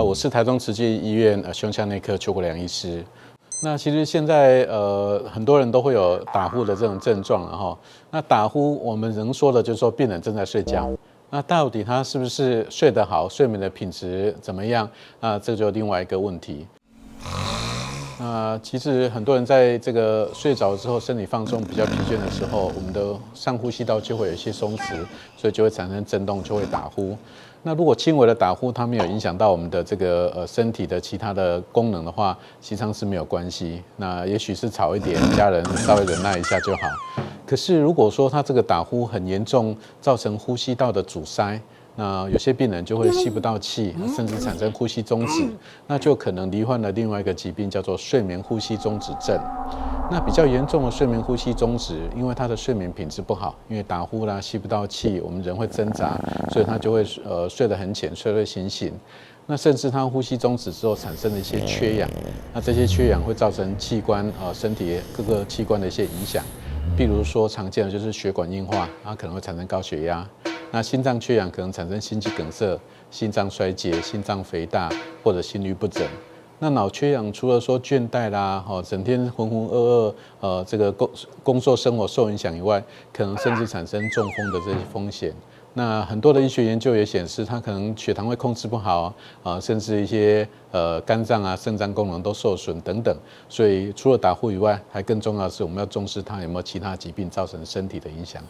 我是台中慈济医院胸腔内科邱国良医师。那其实现在很多人都会有打呼的这种症状了哈。那打呼我们能说的就是说病人正在睡觉，那到底他是不是睡得好，睡眠的品质怎么样？这就另外一个问题。其实很多人在这个睡着之后，身体放松、比较疲倦的时候，我们的上呼吸道就会有一些松弛，所以就会产生震动，就会打呼。那如果轻微的打呼，它没有影响到我们的这个身体的其他的功能的话，实际上是没有关系。那也许是吵一点，家人稍微忍耐一下就好。可是如果说他这个打呼很严重，造成呼吸道的阻塞，那有些病人就会吸不到气，甚至产生呼吸中止，那就可能罹患了另外一个疾病，叫做睡眠呼吸中止症。那比较严重的睡眠呼吸中止，因为他的睡眠品质不好，因为打呼啦、吸不到气，我们人会挣扎，所以他就会睡得很浅，睡得醒醒。那甚至他呼吸中止之后产生了一些缺氧，那这些缺氧会造成器官身体各个器官的一些影响，比如说常见的就是血管硬化，它可能会产生高血压。那心脏缺氧可能产生心肌梗塞、心脏衰竭、心脏肥大或者心律不整。那脑缺氧除了说倦怠啦，整天浑浑噩噩，这个工作生活受影响以外，可能甚至产生中风的这些风险。那很多的医学研究也显示，它可能血糖会控制不好，甚至一些肝脏啊、肾脏功能都受损等等。所以除了打呼以外，还更重要的是我们要重视它有没有其他疾病造成身体的影响。